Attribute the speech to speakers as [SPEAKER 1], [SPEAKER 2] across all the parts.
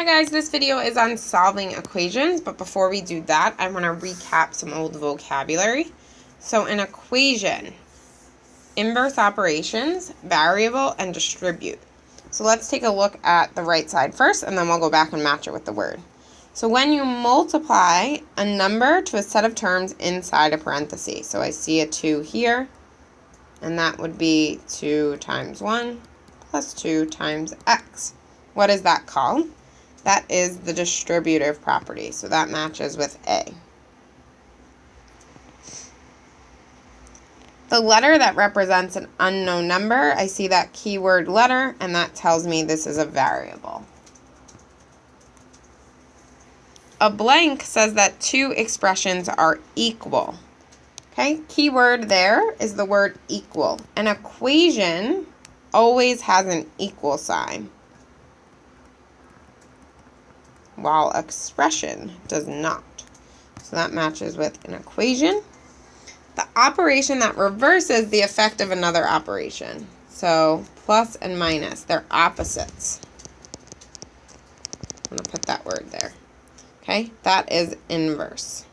[SPEAKER 1] guys, this video is on solving equations, but before we do that, I want to recap some old vocabulary. So an equation, inverse operations, variable, and distribute. So let's take a look at the right side first, and then we'll go back and match it with the word. So when you multiply a number to a set of terms inside a parenthesis, so I see a 2 here, and that would be 2 times 1 plus 2 times x. What is that called? That is the distributive property, so that matches with A. The letter that represents an unknown number, I see that keyword letter, and that tells me this is a variable. A blank says that two expressions are equal. Okay, keyword there is the word equal. An equation always has an equal sign, while expression does not. So that matches with an equation. The operation that reverses the effect of another operation. So plus and minus, they're opposites. I'm going to put that word there. Okay, that is inverse.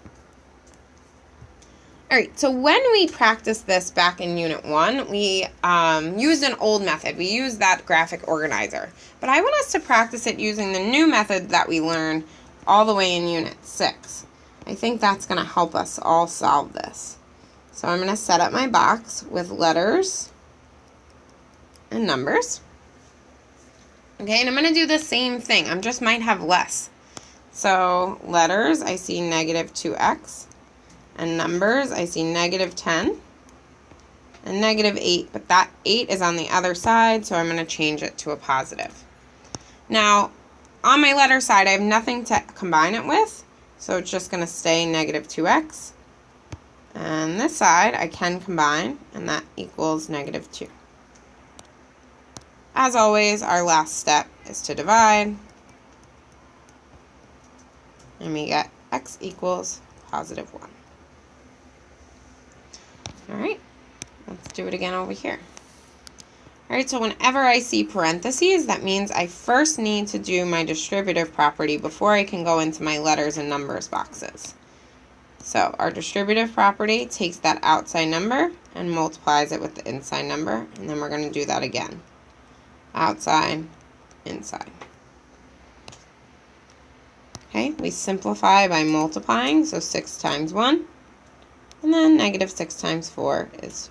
[SPEAKER 1] All right, so when we practiced this back in Unit 1, we used an old method. We used that graphic organizer. But I want us to practice it using the new method that we learned all the way in Unit 6. I think that's going to help us all solve this. So I'm going to set up my box with letters and numbers. Okay, and I'm going to do the same thing. I just might have less. So letters, I see negative 2x. And numbers, I see negative 10 and negative 8. But that 8 is on the other side, so I'm going to change it to a positive. Now, on my letter side, I have nothing to combine it with. So it's just going to stay negative 2x. And this side, I can combine, and that equals negative 2. As always, our last step is to divide. And we get x equals positive 1. All right, let's do it again over here. All right, so whenever I see parentheses, that means I first need to do my distributive property before I can go into my letters and numbers boxes. So our distributive property takes that outside number and multiplies it with the inside number, and then we're going to do that again. Outside, inside. Okay, we simplify by multiplying, so 6 times 1. And then negative 6 times 4 is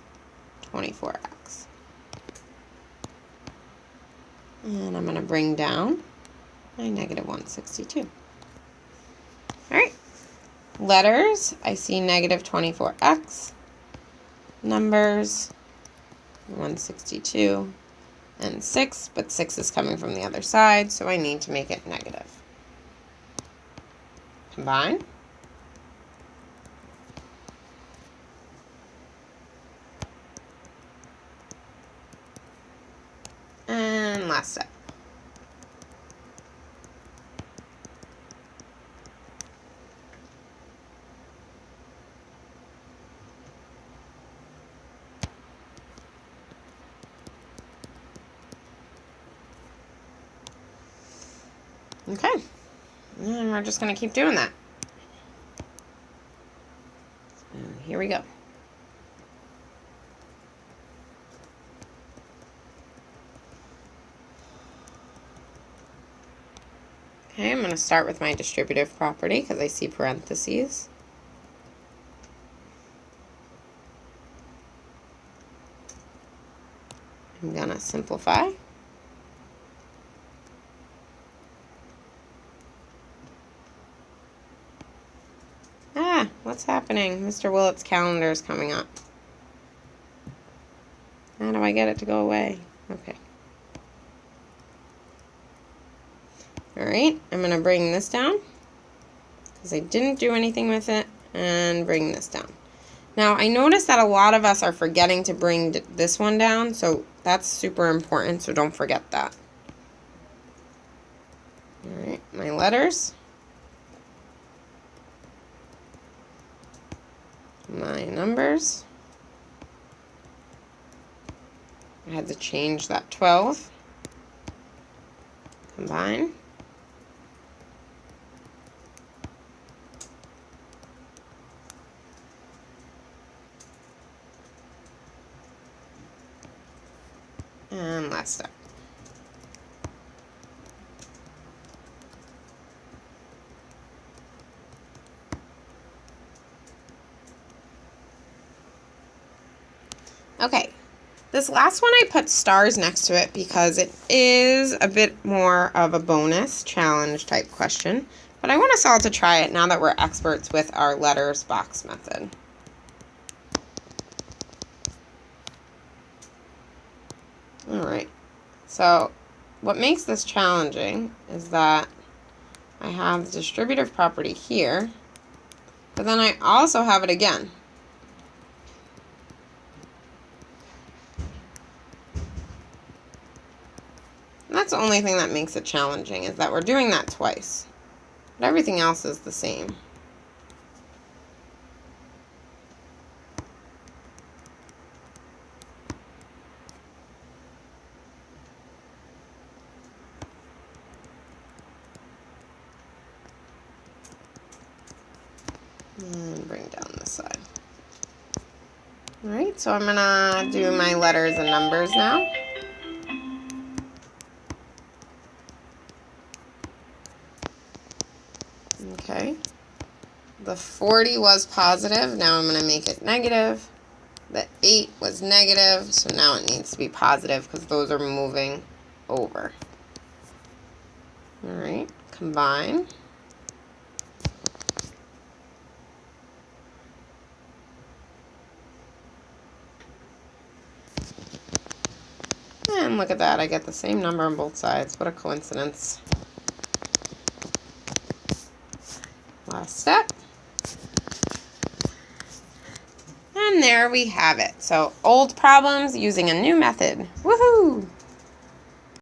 [SPEAKER 1] 24x. And I'm going to bring down my negative 162. All right. Letters, I see negative 24x. Numbers, 162 and 6, but 6 is coming from the other side, so I need to make it negative. Combine. And last step. Okay, and we're just going to keep doing that. So here we go. Okay, I'm going to start with my distributive property because I see parentheses. I'm going to simplify. What's happening? Mr. Willett's calendar is coming up. How do I get it to go away? Okay. Alright, I'm going to bring this down because I didn't do anything with it, and bring this down. Now, I noticed that a lot of us are forgetting to bring this one down, so that's super important, so don't forget that. Alright, my letters. My numbers. I had to change that 12. Combine. And last step. Okay, this last one I put stars next to it because it is a bit more of a bonus challenge type question, but I want us all to try it now that we're experts with our letters box method. Alright, so what makes this challenging is that I have the distributive property here, but then I also have it again. And that's the only thing that makes it challenging, is that we're doing that twice. But everything else is the same. And bring down this side. Alright, so I'm going to do my letters and numbers now. Okay. The 40 was positive, now I'm going to make it negative. The 8 was negative, so now it needs to be positive because those are moving over. Alright, combine. And look at that, I get the same number on both sides. What a coincidence. Last step. And there we have it. So, old problems using a new method. Woohoo!